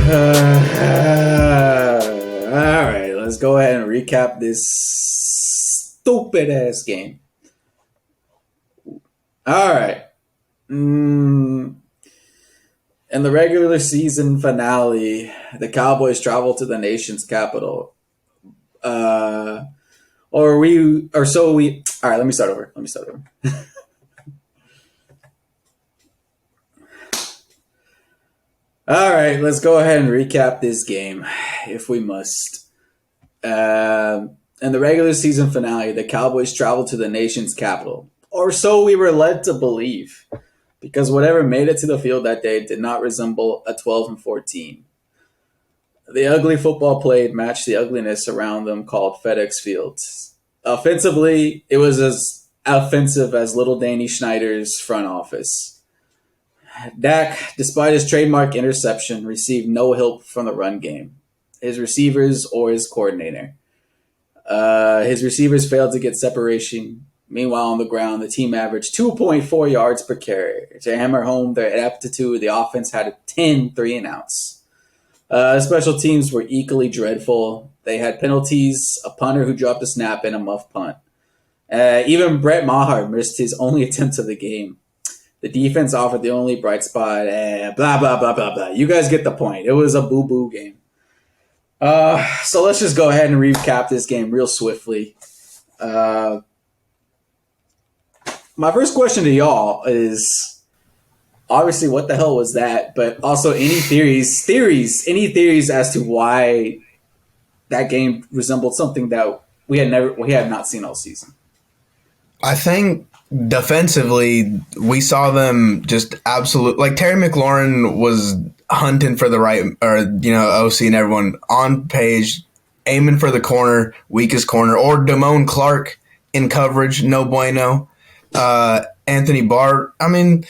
All right, let's go ahead and recap this stupid ass game. All right. In the regular season finale, the Cowboys travel to the nation's capital. Or so we. All right, let me start over. All right, let's go ahead and recap this game, if we must. In the regular season finale, the Cowboys traveled to the nation's capital, or so we were led to believe, because whatever made it to the field that day did not resemble a 12-14. The ugly football played matched the ugliness around them called FedEx Field. Offensively, it was as offensive as little Danny Schneider's front office. Dak, despite his trademark interception, received no help from the run game, his receivers, or his coordinator. His receivers failed to get separation. Meanwhile, on the ground, the team averaged 2.4 yards per carry. To hammer home their aptitude, the offense had a 10 3-and-outs. Special teams were equally dreadful. They had penalties, a punter who dropped a snap, and a muff punt. Even Brett Maher missed his only attempt of the game. The defense offered the only bright spot. Blah, blah, blah, blah, blah. You guys get the point. It was a boo-boo game. So let's just go ahead and recap this game real swiftly. My first question to y'all is, obviously, what the hell was that? But also, any theories as to why that game resembled something that we had not seen all season? I think defensively, we saw them just absolute. Like Terry McLaurin was hunting for the right, or OC and everyone on page, aiming for the corner, weakest corner, or Damone Clark in coverage, no bueno. Anthony Barr. I mean,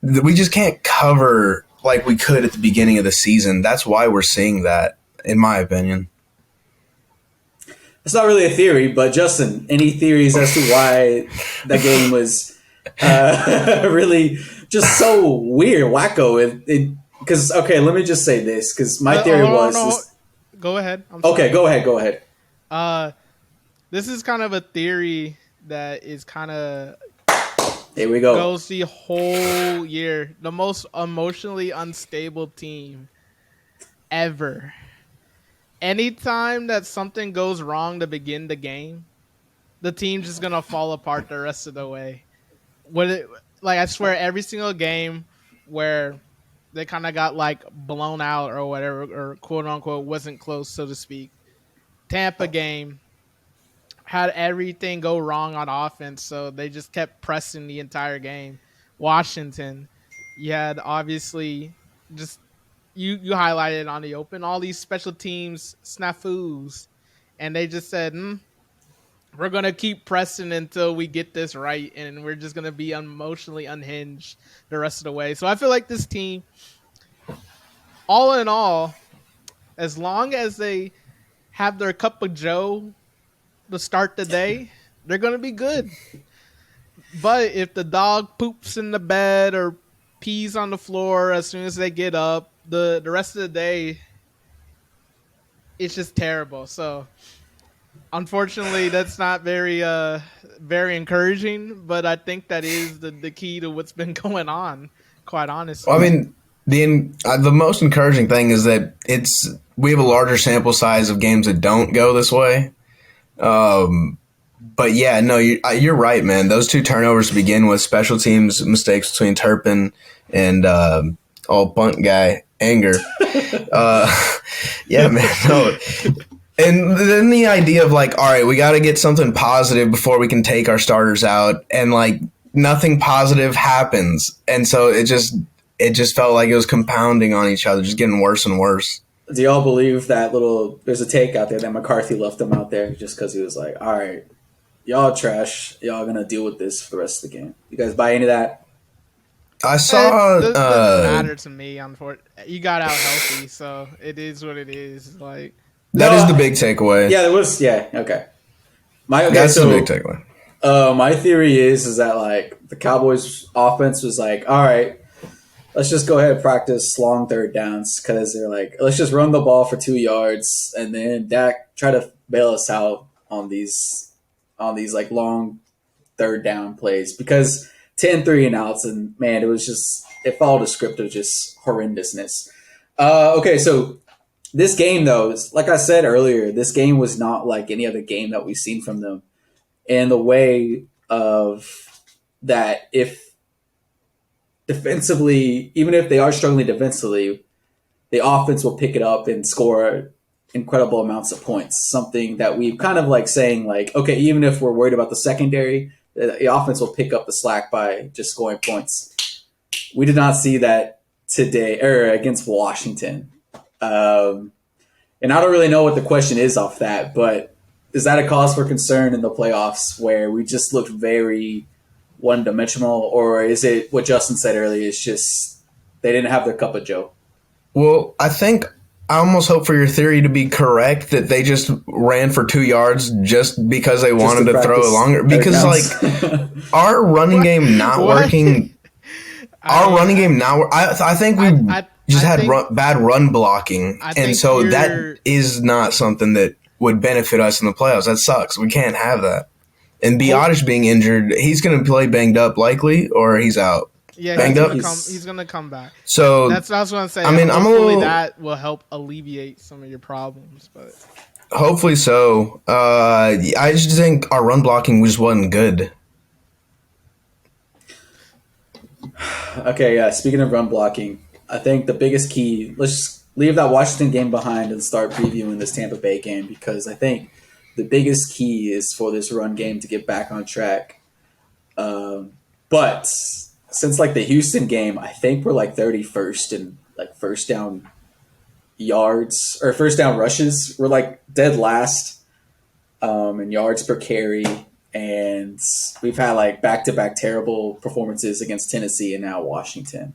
we just can't cover like we could at the beginning of the season. That's why we're seeing that, in my opinion. It's not really a theory, but Justin, any theories as to why the game was really just so weird, wacko? Because let me just say this, because my theory was. Go ahead. Okay, go ahead. This is kind of a theory that is kind of. Here we go. Goes the whole year. The most emotionally unstable team ever. Anytime that something goes wrong to begin the game, the team's just gonna fall apart the rest of the way. I swear, every single game where they kind of got like blown out or whatever, or quote unquote wasn't close, so to speak. Tampa game had everything go wrong on offense, so they just kept pressing the entire game. Washington, you had obviously just. You highlighted on the open all these special teams snafus, and they just said, we're going to keep pressing until we get this right, and we're just going to be emotionally unhinged the rest of the way. So I feel like this team, all in all, as long as they have their cup of joe to start the day, they're going to be good. But if the dog poops in the bed or pees on the floor as soon as they get up, the rest of the day, it's just terrible. So, unfortunately, that's not very encouraging. But I think that is the key to what's been going on. Quite honestly, well, I mean, the most encouraging thing is that we have a larger sample size of games that don't go this way. But yeah, no, you're right, man. Those two turnovers to begin with, special teams mistakes between Turpin and old punt guy Anger. Yeah, man. No. And then the idea of like, all right, we got to get something positive before we can take our starters out, and like nothing positive happens, and so it just felt like it was compounding on each other, just getting worse and worse. Do y'all believe that there's a take out there that McCarthy left him out there just because he was like, all right, y'all trash, y'all gonna deal with this for the rest of the game? You guys buy into that? I saw. It doesn't matter to me. Unfortunately, you got out healthy, so it is what it is. Like that is the big takeaway. Yeah, it was. Yeah, okay. That's the big takeaway. My theory is that like the Cowboys' offense was like, all right, let's just go ahead and practice long third downs because they're like, let's just run the ball for 2 yards and then Dak try to bail us out on these like long third down plays because 10-3 and outs and man, it followed a script of just horrendousness. Okay, so this game though, like I said earlier, this game was not like any other game that we've seen from them in the way of that if defensively, even if they are struggling defensively, the offense will pick it up and score incredible amounts of points. Something that we've kind of like saying like, okay, even if we're worried about the secondary, the offense will pick up the slack by just scoring points. We did not see that today or against Washington. And I don't really know what the question is off that, but is that a cause for concern in the playoffs where we just looked very one dimensional, or is it what Justin said earlier? It's just they didn't have their cup of Joe. Well, I think I almost hope for your theory to be correct that they just ran for 2 yards just because they wanted to throw it longer. Because like our running game not working, running game now. I think we just had bad run blocking, and so that is not something that would benefit us in the playoffs. That sucks. We can't have that. And Biotish being injured, he's going to play banged up likely, or he's out. Yeah, banged up. He's going to come back. So that's what I'm saying. I mean, hopefully that will help alleviate some of your problems, but hopefully so. I just think our run blocking just wasn't good. Okay, yeah. Speaking of run blocking, I think the biggest key. Let's just leave that Washington game behind and start previewing this Tampa Bay game because I think the biggest key is for this run game to get back on track. But since like the Houston game, I think we're like 31st in like first down yards or first down rushes. We're like dead last in yards per carry. And we've had like back-to-back terrible performances against Tennessee and now Washington.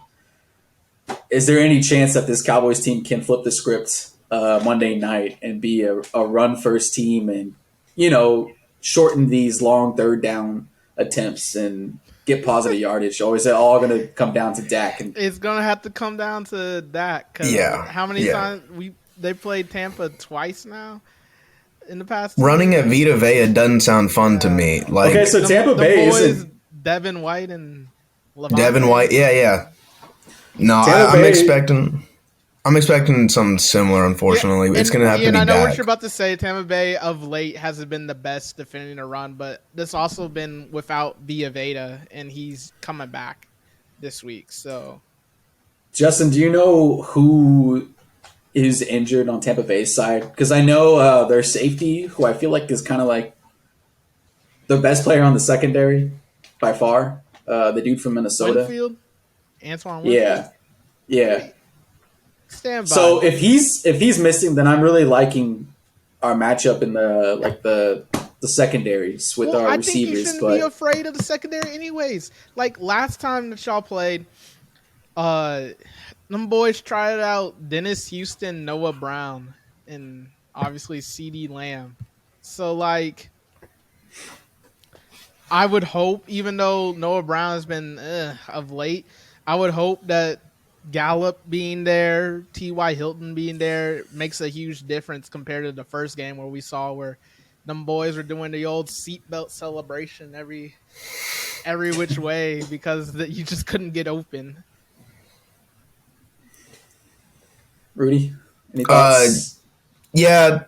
Is there any chance that this Cowboys team can flip the script Monday night and be a run-first team and, you know, shorten these long third down attempts and get positive yardage? Or is it all going to come down to Dak? It's going to have to come down to Dak. How many times they played Tampa twice now? In the past, running at Vita Vea doesn't sound fun to me. Like, okay, so Tampa Bay is Devin White and Levante. Devin White, yeah. No, I'm expecting something similar. Unfortunately, it's going to have to be. I know Dak. what you're about to say. Tampa Bay of late hasn't been the best defending a run, but this also been without Vita, and he's coming back this week. So, Justin, do you know who is injured on Tampa Bay's side? Because I know their safety, who I feel like is kind of like the best player on the secondary by far, the dude from Minnesota. Antoine Winfield? Yeah. Stand by. So if he's missing, then I'm really liking our matchup in the secondaries with our receivers. I think you shouldn't be afraid of the secondary anyways. Like last time that y'all played, them boys tried out Dennis Houston, Noah Brown, and obviously CeeDee Lamb. So, like, I would hope, even though Noah Brown has been of late, I would hope that Gallup being there, T.Y. Hilton being there makes a huge difference compared to the first game where we saw where them boys were doing the old seatbelt celebration every which way because you just couldn't get open. Rudy, any thoughts? Yeah,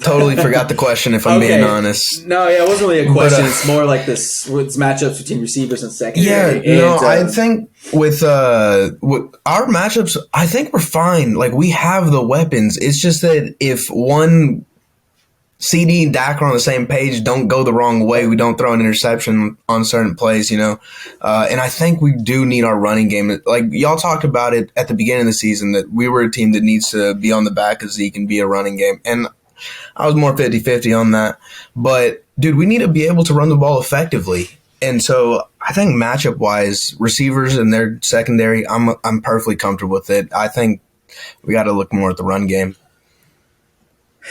totally forgot the question if I'm being honest. No, yeah, it wasn't really a question. It's more like this matchups between receivers and secondary. Yeah, I think with our matchups, I think we're fine. Like, we have the weapons. It's just that if one CD and Dak are on the same page, don't go the wrong way. We don't throw an interception on certain plays, you know. And I think we do need our running game. Like, y'all talked about it at the beginning of the season that we were a team that needs to be on the back of Zeke and be a running game. And I was more 50-50 on that. But, dude, we need to be able to run the ball effectively. And so I think matchup-wise, receivers and their secondary, I'm perfectly comfortable with it. I think we got to look more at the run game.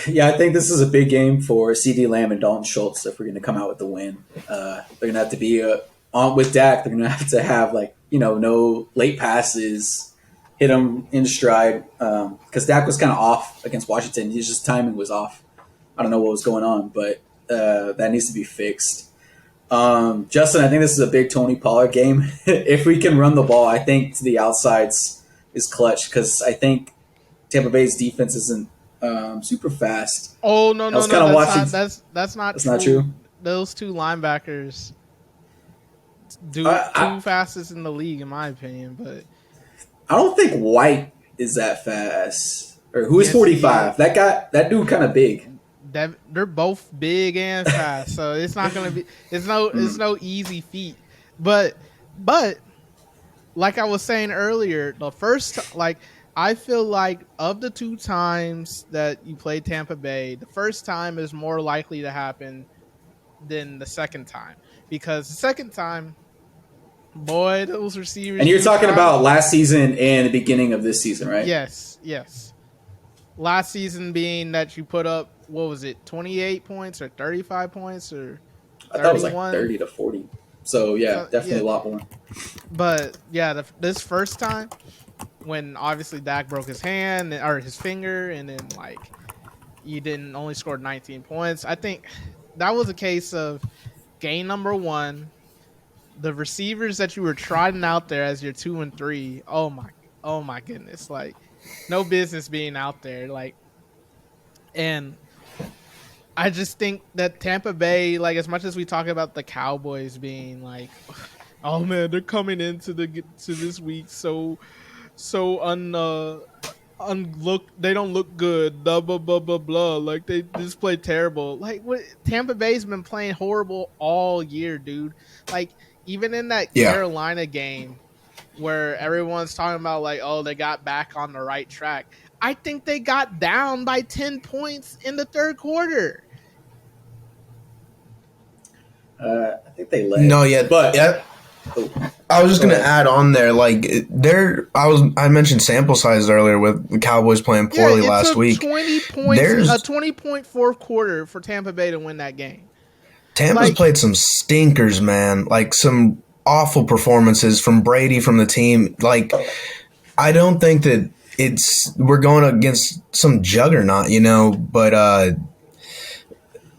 Yeah, I think this is a big game for CeeDee Lamb and Dalton Schultz if we're going to come out with the win. They're going to have to be with Dak, they're going to have like no late passes, hit him in stride because Dak was kind of off against Washington. His just timing was off. I don't know what was going on, but that needs to be fixed. Justin, I think this is a big Tony Pollard game. If we can run the ball, I think to the outsides is clutch because I think Tampa Bay's defense isn't super fast. Oh no I was no no! kind of That's watching. not that's not That's true. not true. Those two linebackers do I, two fastest in the league, in my opinion. But I don't think White is that fast. Or who is yes, 45? That dude, kind of big. they're both big and fast, so it's not gonna be. It's no easy feat. But like I was saying earlier, the first I feel like of the two times that you played Tampa Bay, the first time is more likely to happen than the second time because the second time, boy, those receivers. And you're You talking trying about to, last season and the beginning of this season, right? yes. Last season being that you put up what was it, 28 points or 35 points or I thought it was like 31? 30 to 40. So yeah, So, definitely yeah, a lot more. but yeah, this first time when obviously Dak broke his hand or his finger, and then you didn't only scored 19 points. I think that was a case of game number one. The receivers that you were trotting out there as your 2 and 3. Oh my goodness! No business being out there. And I just think that Tampa Bay, as much as we talk about the Cowboys being oh man, they're coming into to this week so they don't look good, blah blah blah blah blah, they just play terrible. What, Tampa Bay's been playing horrible all year, dude. Even in that Yeah. Carolina game where everyone's talking about oh, they got back on the right track, I think they got down by 10 points in the third quarter. I think they led. No, yeah, but yeah. oh, I was just gonna ahead. add on there, I mentioned sample size earlier with the Cowboys playing poorly last week. 20 points, a 20-point fourth quarter for Tampa Bay to win that game. Tampa's played some stinkers, man. Some awful performances from Brady, from the team. I don't think that we're going against some juggernaut, but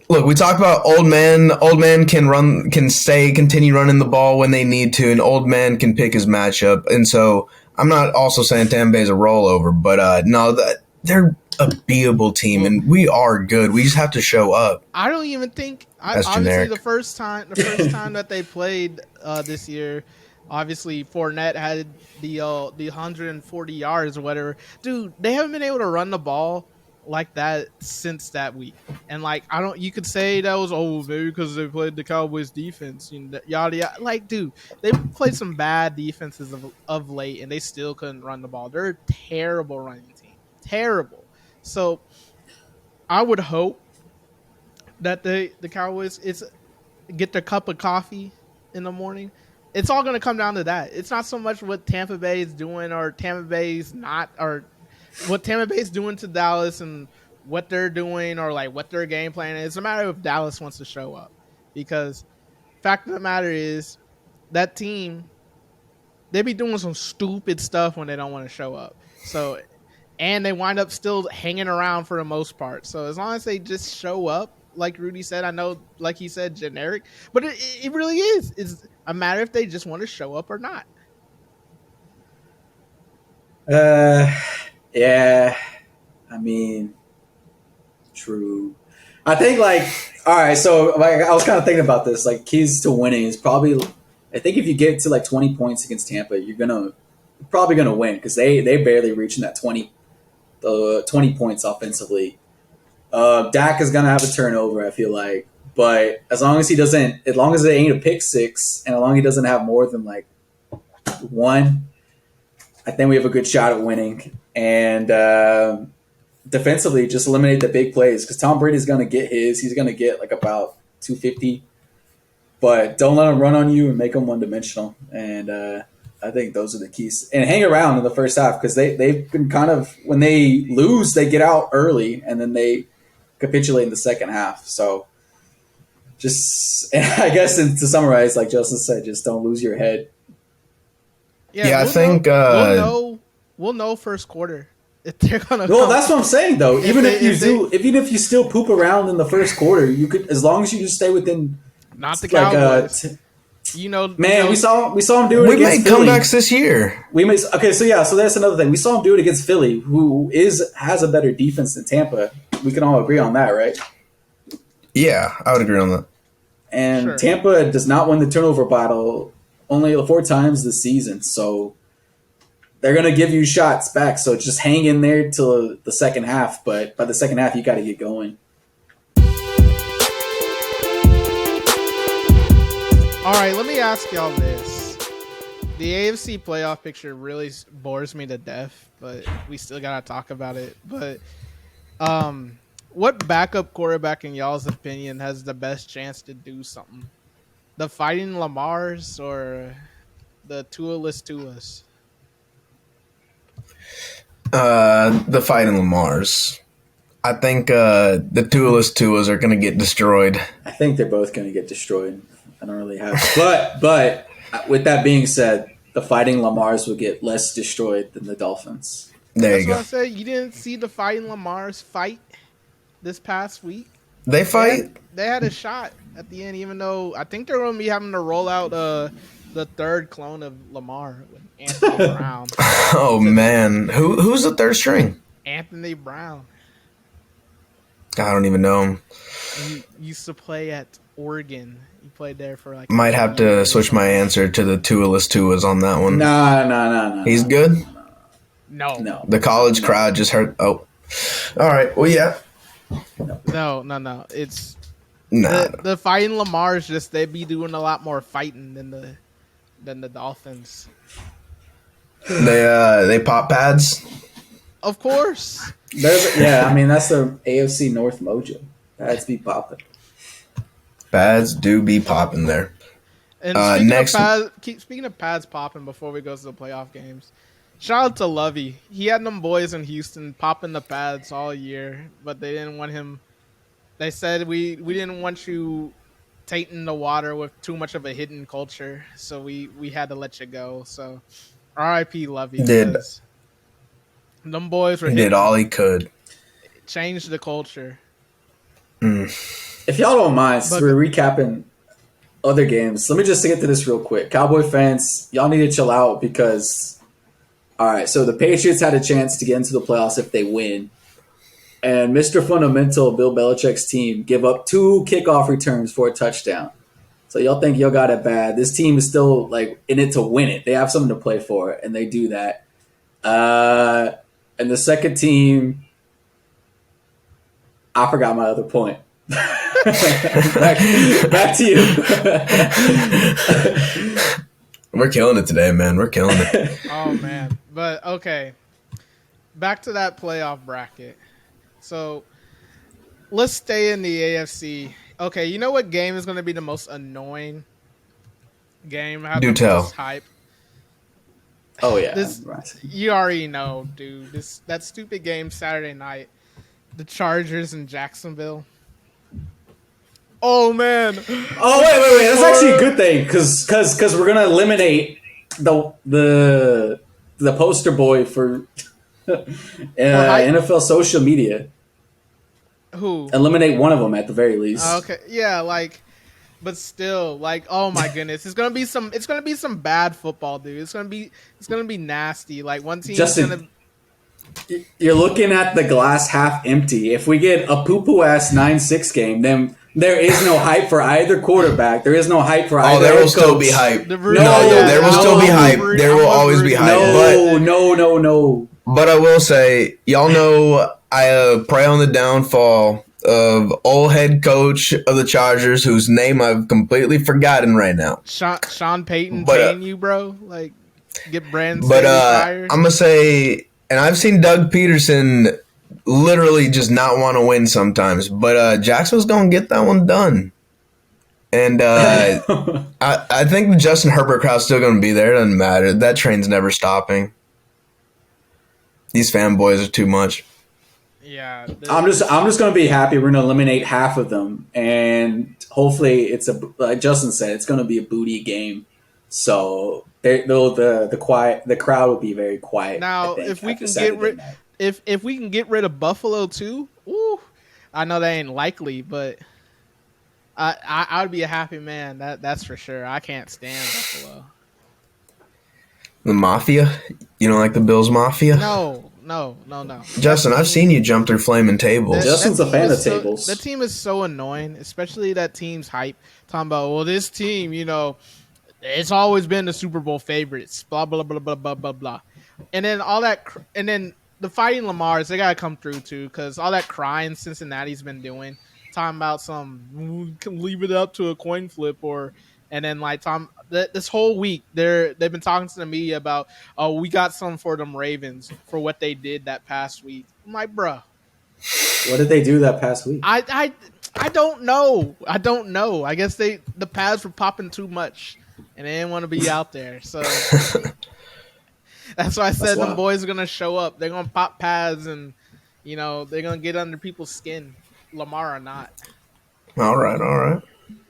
look, we talk about old man. Old man can continue running the ball when they need to, and old man can pick his matchup. And so I'm not also saying Tampa Bay's a rollover, but no, they're a beatable team, and we are good. We just have to show up. I don't even think. Obviously, generic. the first time that they played this year, obviously Fournette had the 140 yards or whatever. Dude, they haven't been able to run the ball like that since that week. And you could say that was maybe because they played the Cowboys defense and yada yada. Dude, they played some bad defenses of late, and they still couldn't run the ball. They're a terrible running team, terrible. So I would hope that the Cowboys get their cup of coffee in the morning. It's all going to come down to that. It's not so much what Tampa Bay is doing or Tampa Bay's not, or what Tampa Bay's doing to Dallas and what they're doing or what their game plan is. It's a matter of if Dallas wants to show up, because fact of the matter is that team, they be doing some stupid stuff when they don't want to show up. So, and they wind up still hanging around for the most part. So as long as they just show up, like Rudy said, I know, like he said, generic, but it really is. It's a matter if they just want to show up or not. Yeah. I mean, true. I think all right. So I was kind of thinking about this. Keys to winning is probably. I think if you get to 20 points against Tampa, you're probably gonna win because they barely reaching that 20 points offensively. Dak is gonna have a turnover, I feel like, but as long as it ain't a pick six, and as long as he doesn't have more than one, I think we have a good shot at winning. And defensively, just eliminate the big plays because Tom Brady's gonna get his. He's gonna get about 250, but don't let him run on you and make him one dimensional. And I think those are the keys. And hang around in the first half because they've been kind of, when they lose, they get out early and then they capitulate in the second half. So just I guess to summarize, like Justin said, just don't lose your head. Yeah, Yeah, I we'll know. think We'll know first quarter if they're gonna Well, come. that's what I'm saying though. Even If they even if you still poop around in the first quarter, you could, as long as you just stay within not the like Cowboys. You man, know, we saw him do it we against made Philly. comebacks this year. We made okay, so yeah, so that's another thing. We saw him do it against Philly, who has a better defense than Tampa. We can all agree on that, right? Yeah, I would agree on that. And sure. Tampa does not win the turnover battle only 4 times this season, so they're gonna give you shots back. So just hang in there till the second half. But by the second half, you got to get going. All right, let me ask y'all this. The AFC playoff picture really bores me to death, but we still gotta talk about it. But what backup quarterback, in y'all's opinion, has the best chance to do something? The Fighting Lamars or the Tualess Tuas? The Fighting Lamars. I think the Tualess Tuas are going to get destroyed. I think they're both going to get destroyed. I don't really have, but with that being said, the Fighting Lamars will get less destroyed than the Dolphins. There That's you what go. I said. You didn't see the Fighting Lamars fight this past week. They fight. They had a shot at the end, even though I think they're going to be having to roll out the third clone of Lamar with Anthony Brown. Oh man, who's the third string? Anthony Brown. I don't even know him. He used to play at Oregon. He played there for like. Might have to switch my answer to the Tualess Tuas on that one. No. He's good. No. The college crowd just heard. Oh, all right. Well, yeah. No. It's Nah. the Fighting Lamars. Just they be doing a lot more fighting than the Dolphins. They pop pads. Of course. Yeah, I mean that's the AFC North mojo. That's be popping. Pads do be popping there. And speaking of pads popping before we go to the playoff games, shout out to Lovey. He had them boys in Houston popping the pads all year, but they didn't want him. They said we didn't want you tainting the water with too much of a hidden culture, so we had to let you go. So R.I.P. Lovey. Because them boys were He did all he could. Change the culture. If y'all don't mind, since we're recapping other games, let me just get to this real quick. Cowboy fans, y'all need to chill out because, all right, so the Patriots had a chance to get into the playoffs if they win. And Mr. Fundamental, Bill Belichick's team, give up 2 kickoff returns for a touchdown. So y'all think y'all got it bad. This team is still like in it to win it. They have something to play for, and they do that. And the second team, I forgot my other point. back to you. We're killing it today, man. We're killing it. Oh man. But okay. Back to that playoff bracket. So let's stay in the AFC. Okay, you know what game is going to be the most annoying game? Have Do the tell. most hype. Oh yeah, You already know, dude. That stupid game Saturday night, the Chargers in Jacksonville. Oh man! Oh wait! That's actually a good thing because we're gonna eliminate the poster boy for NFL social media. Who? Eliminate one of them at the very least. Okay, yeah, but still, oh my goodness, it's gonna be some bad football, dude. It's gonna be nasty. Like one team is gonna. You're looking at the glass half empty. If we get a poo-poo ass 9-6 game, then there is no hype for either quarterback. There is no hype for either. There will still be hype. There will still be hype. There will always be hype. No. But I will say, y'all know I pray on the downfall of old head coach of the Chargers, whose name I've completely forgotten right now. Sean Payton paying you, bro. Like, get Brandon. But I'm gonna say, and I've seen Doug Peterson literally just not want to win sometimes, but Jackson's gonna get that one done. And I think the Justin Herbert crowd's still gonna be there. It doesn't matter. That train's never stopping. These fanboys are too much. Yeah, I'm just gonna be happy we're gonna eliminate half of them, and hopefully it's like Justin said, it's going to be a booty game. So the crowd will be very quiet. I Now, think if we after can get Saturday rid, night. if we can get rid of Buffalo too, ooh, I know that ain't likely, but I'd be a happy man. That's for sure. I can't stand Buffalo. The Mafia? You don't like the Bills Mafia? No. Justin, I've seen you jump through flaming tables. Justin's a fan of so, tables. that team is so annoying, especially that team's hype. Talking about, well, this team, it's always been the Super Bowl favorites. Blah blah blah blah blah blah blah, and then all that, and then the fighting Lamar's, they gotta come through too, because all that crying Cincinnati's been doing, talking about we can leave it up to a coin flip, and then like this whole week they've been talking to the media about, oh, we got some for them Ravens for what they did that past week. I'm like, bruh, What did they do that past week? I don't know. I guess the pads were popping too much, and they didn't want to be out there. So that's why I said them boys are gonna show up. They're gonna pop pads, and they're gonna get under people's skin, Lamar or not. All right.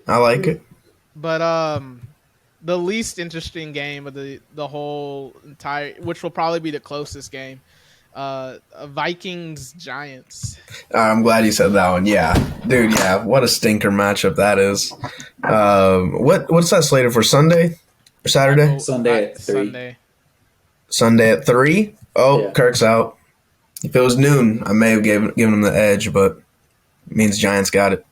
I like it. But the least interesting game of the whole entire, which will probably be the closest game, Vikings Giants. I'm glad you said that one. Yeah, dude. Yeah, what a stinker matchup that is. What's that slated for, Sunday or Saturday? Sunday at 3. Sunday at 3. Oh, Yeah. Kirk's out. If it was noon, I may have given him the edge, but it means Giants got it.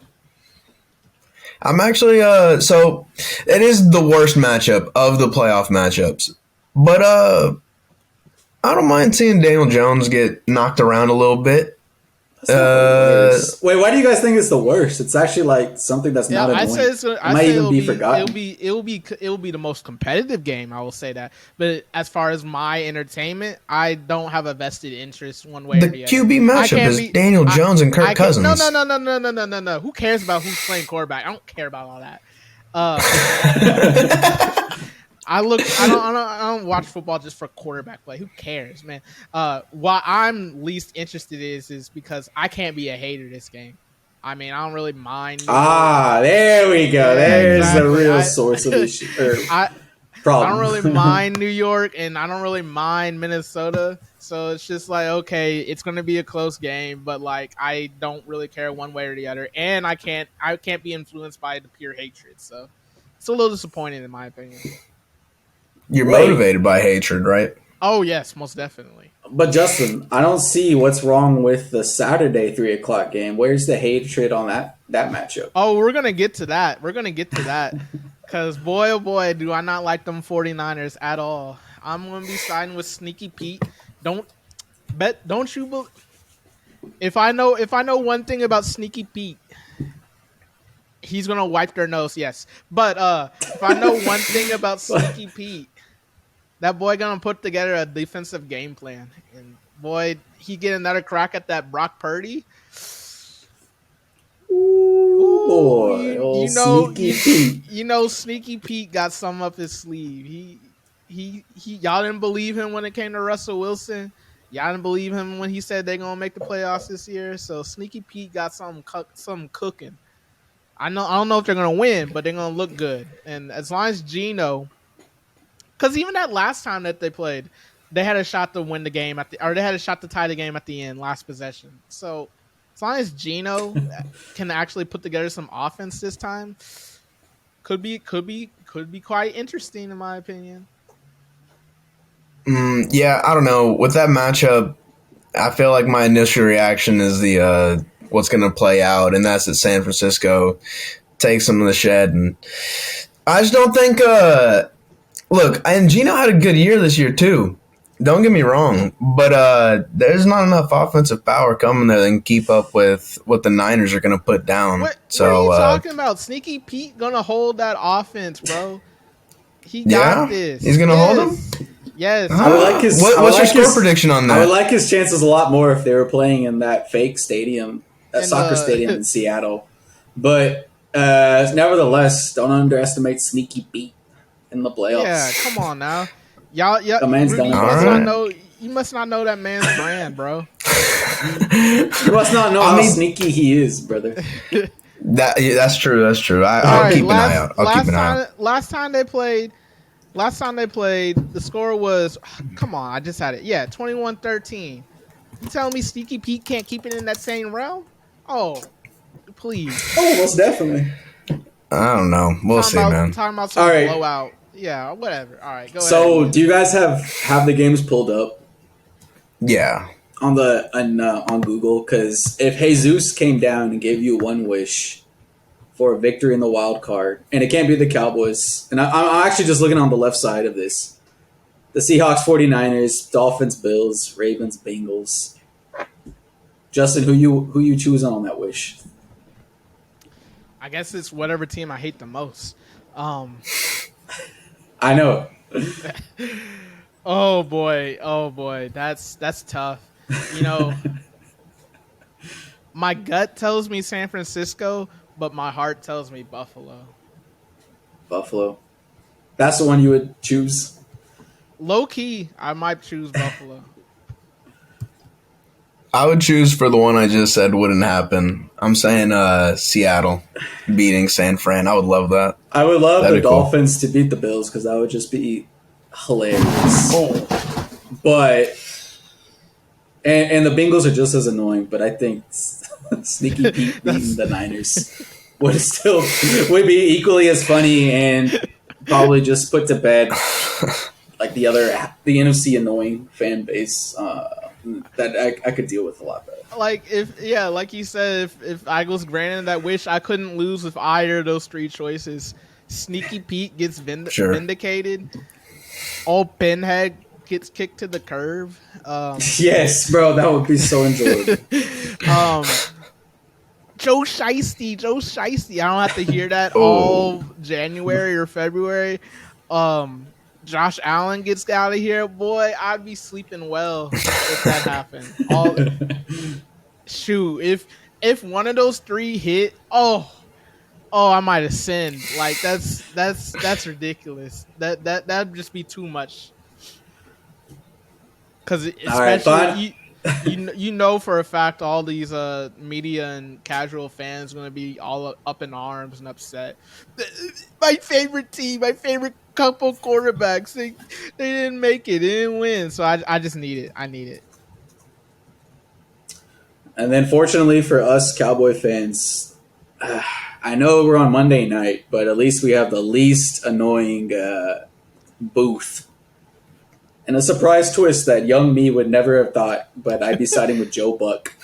I'm actually so it is the worst matchup of the playoff matchups, but I don't mind seeing Daniel Jones get knocked around a little bit. Wait, why do you guys think it's the worst? It's actually like something that's not annoying. It might even be forgotten. It'll be the most competitive game. I will say that. But as far as my entertainment, I don't have a vested interest one way or the other. QB matchup is Daniel Jones and Kirk Cousins. No. Who cares about who's playing quarterback? I don't care about all that. I don't watch football just for quarterback play. Who cares, man? Why I'm least interested is because I can't be a hater this game. I mean, I don't really mind. There we go. There's the real source of issue problem. I don't really mind New York, and I don't really mind Minnesota. So it's just like, okay, it's going to be a close game, but like I don't really care one way or the other, and I can't be influenced by the pure hatred. So it's a little disappointing in my opinion. You're motivated by hatred, right? Oh, yes, most definitely. But Justin, I don't see what's wrong with the Saturday 3:00 game. Where's the hatred on that matchup? Oh, we're going to get to that. Because, boy, oh, boy, do I not like them 49ers at all. I'm going to be siding with Sneaky Pete. Don't you if I know one thing about Sneaky Pete, he's going to wipe their nose, yes. But if I know one thing about Sneaky Pete, that boy gonna put together a defensive game plan, and boy, he get another crack at that Brock Purdy. Ooh, boy, Sneaky Pete. Sneaky Pete got some up his sleeve. He y'all didn't believe him when it came to Russell Wilson. Y'all didn't believe him when he said they're gonna make the playoffs this year. So Sneaky Pete got some cooking. I don't know if they're gonna win, but they're gonna look good. And as long as Geno. Because even that last time that they played, they had a shot to win the game they had a shot to tie the game at the end, last possession. So as long as Geno can actually put together some offense this time, could be quite interesting in my opinion. Yeah, I don't know. With that matchup, I feel like my initial reaction is the what's going to play out, and that's that San Francisco takes them to the shed, and I just don't think. Look, and Geno had a good year this year too. Don't get me wrong, but there's not enough offensive power coming there that can keep up with what the Niners are going to put down. What are you talking about? Sneaky Pete going to hold that offense, bro. He got this. He's going to hold them? Yes. I would like his. What's your score prediction on that? I would like his chances a lot more if they were playing in that fake stadium, that soccer stadium in Seattle. But nevertheless, don't underestimate Sneaky Pete in the playoffs. Yeah, come on now, y'all. The man's Rudy, done. you must not know that man's brand, bro. You must not know how sneaky he is, brother. That's true. That's true. All I'll right, keep an eye out. I'll keep an eye out. last time they played, the score was come on, I just had it. Yeah, 21-13. You telling me Sneaky Pete can't keep it in that same realm? Oh, please. Oh, most definitely. I don't know. We'll see, man. Talking about All some right. blowout. Yeah, whatever. All right, go ahead. So, Ian. do you guys have the games pulled up Yeah. on Google? Because if Jesus came down and gave you one wish for a victory in the wild card, and it can't be the Cowboys, and I'm actually just looking on the left side of this: the Seahawks, 49ers, Dolphins, Bills, Ravens, Bengals. Justin, who you choose on that wish? I guess it's whatever team I hate the most. I know. Oh boy, that's tough. You know, my gut tells me San Francisco, but my heart tells me Buffalo. Buffalo. That's the one you would choose. Low key, I might choose Buffalo. I would choose for the one I just said wouldn't happen. I'm saying Seattle beating San Fran. I would love that. I would love That'd the be cool. Dolphins to beat the Bills because that would just be hilarious. Oh. But and the Bengals are just as annoying. But I think Sneaky Pete beating the Niners would be equally as funny and probably just put to bed like the NFC annoying fan base that I could deal with a lot better. Like like you said, if I was granted that wish, I couldn't lose with either of those three choices. Sneaky Pete gets Sure. vindicated. Old Pinhead gets kicked to the curve. Yes, bro, that would be so enjoyable. Joe Shiesty. I don't have to hear that all January or February. Josh Allen gets out of here, boy. I'd be sleeping well if that happened. Shoot, if one of those three hit, I might have sinned. Like that's ridiculous. That'd just be too much. Because especially you know for a fact all these media and casual fans are going to be all up in arms and upset. My favorite team, my favorite couple quarterbacks, they didn't make it, they didn't win. So I just need it. I need it. And then, fortunately for us Cowboy fans, I know we're on Monday night, but at least we have the least annoying booth. And a surprise twist that young me would never have thought, but I'd be siding with Joe Buck.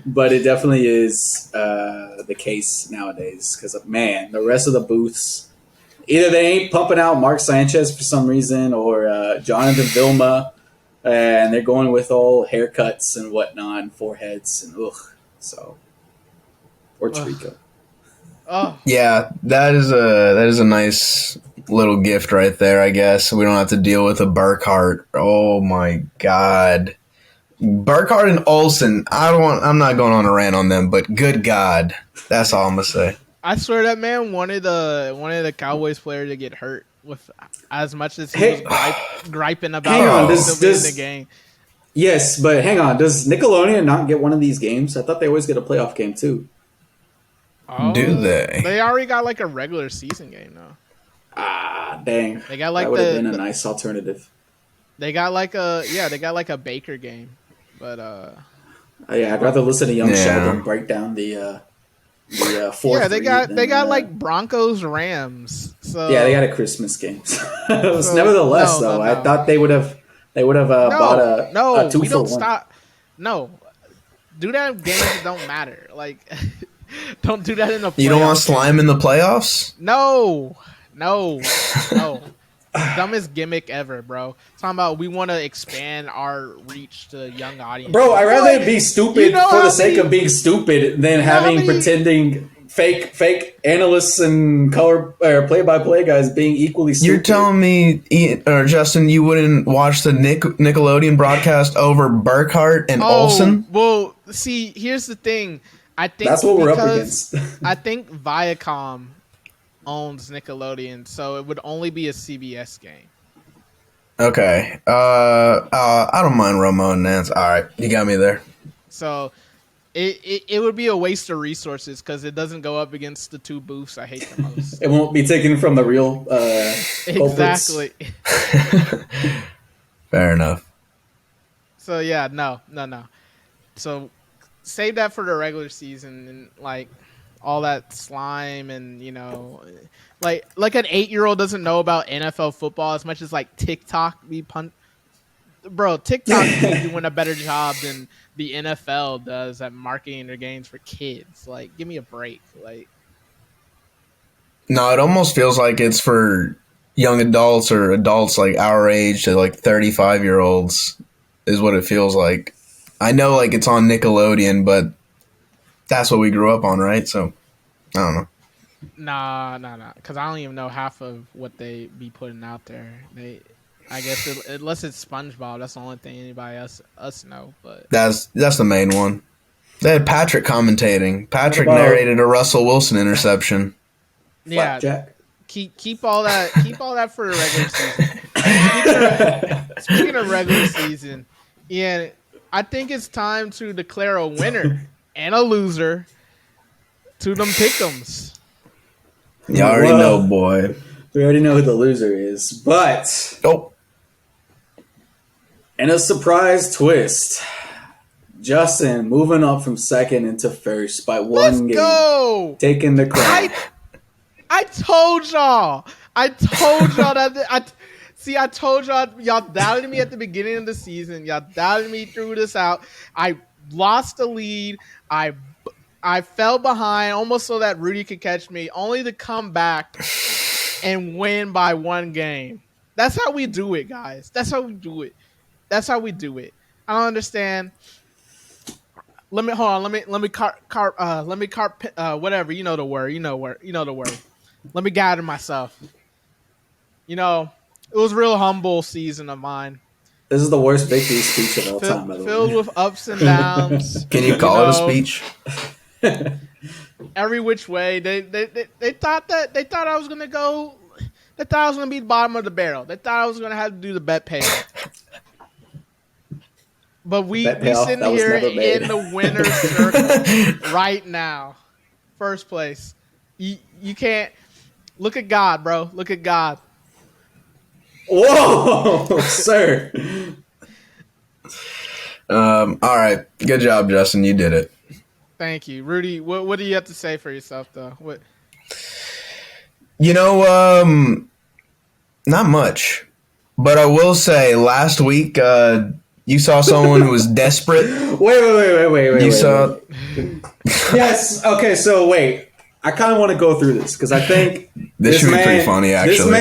But it definitely is the case nowadays because, man, the rest of the booths, either they ain't pumping out Mark Sanchez for some reason or Jonathan Vilma, and they're going with all haircuts and whatnot and foreheads and so. Or Tarico. Oh Yeah, that is a nice little gift right there, I guess. We don't have to deal with a Burkhardt. Oh my god. Burkhardt and Olsen, I'm not going on a rant on them, but good god. That's all I'm gonna say. I swear that man wanted the Cowboys player to get hurt with as much as he was griping about hang on, still being in the game. Yes, but hang on. Does Nickelodeon not get one of these games? I thought they always get a playoff game too. Oh, Do they? They already got like a regular season game now. Ah, dang. They got like that would have been a nice alternative. They got like a Baker game, but yeah, I'd rather listen to Young Sheldon break down the fourth. Yeah, they got like Broncos Rams. So yeah, they got a Christmas game. Nevertheless, though, I thought they would have bought a 2 we for don't 1. stop. No, do that in games that don't matter. Like, don't do that in the playoffs. You don't want slime in the playoffs? No. Dumbest gimmick ever, bro. Talking about we want to expand our reach to young audience. Bro, I'd rather be stupid for the sake of being stupid than having pretending fake analysts and color or play-by-play guys being equally stupid. You're telling me, Justin, you wouldn't watch the Nickelodeon broadcast over Burkhardt and Olsen? Well, see, here's the thing. I think that's what we're up against. I think Viacom owns Nickelodeon, so it would only be a CBS game. Okay. I don't mind Romo and Nance. All right, you got me there. So It would be a waste of resources because it doesn't go up against the two booths I hate the most. It won't be taken from the real culprits. Exactly. Fair enough. So yeah, no. So save that for the regular season and like all that slime and like an 8-year-old doesn't know about NFL football as much as like TikTok be bro, TikTok be doing a better job than the NFL does at marketing their games for kids. Like, give me a break. Like, No, it almost feels like it's for young adults or adults like our age to like 35-year-olds is what it feels like. I know like it's on Nickelodeon, but that's what we grew up on, right? So I don't know. nah, because I don't even know half of what they be putting out there. I guess unless it's SpongeBob, that's the only thing anybody us know. But That's the main one. They had Patrick commentating. Patrick What about- narrated a Russell Wilson interception. yeah, Flapjack. keep all that for the regular season. Speaking of regular season, yeah, I think it's time to declare a winner and a loser to them pick'ems. You already know, boy. We already know who the loser is, but Oh, in a surprise twist, Justin moving up from second into first by Let's one game, go. taking the crown. I told y'all. I told y'all doubted me at the beginning of the season. Y'all doubted me through this out. I lost the lead. I fell behind almost so that Rudy could catch me, only to come back and win by one game. That's how we do it, guys. That's how we do it. I don't understand. Let me whatever, you know the word. Let me gather myself. It was a real humble season of mine. This is the worst victory speech of all time, by the Filled way. with ups and downs. can you call it a speech? Every which way. They thought I was gonna go. They thought I was gonna be the bottom of the barrel. They thought I was gonna have to do the bet payoff. But we payoff, sitting that was here never made. in the winner's circle right now. First place. You can't look at God, bro. Look at God. Whoa, sir. All right. Good job, Justin. You did it. Thank you. Rudy, what do you have to say for yourself though? What Not much. But I will say last week you saw someone who was desperate. Wait. You saw Yes. Okay. So wait. I kind of want to go through this because I think this should be pretty funny, actually.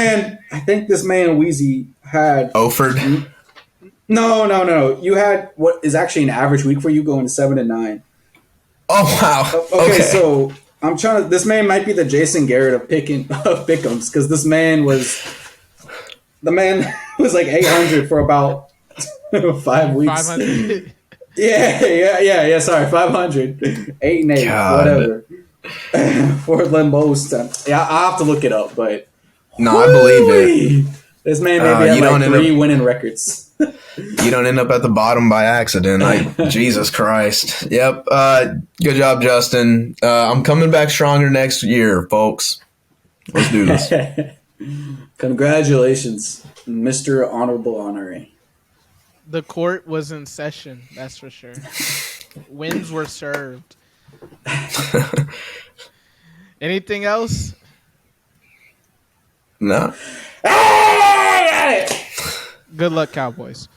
I think this man Wheezy had. Oford. No. You had what is actually an average week for you, going 7-9. Oh wow. Okay, so I'm trying to. This man might be the Jason Garrett of pick'ems because this man was. The man was like 800 for about 5 weeks. 500? Yeah. Sorry, 500, 8 and 8, God. whatever. For Limbo's time. Yeah, I have to look it up, but No, I believe it. This man maybe you had don't like end 3 winning records. You don't end up at the bottom by accident. Jesus Christ. Yep. Good job, Justin. I'm coming back stronger next year, folks. Let's do this. Congratulations, Mr. Honorable Honoree. The court was in session, that's for sure. Wins were served. Anything else? No. Good luck, Cowboys.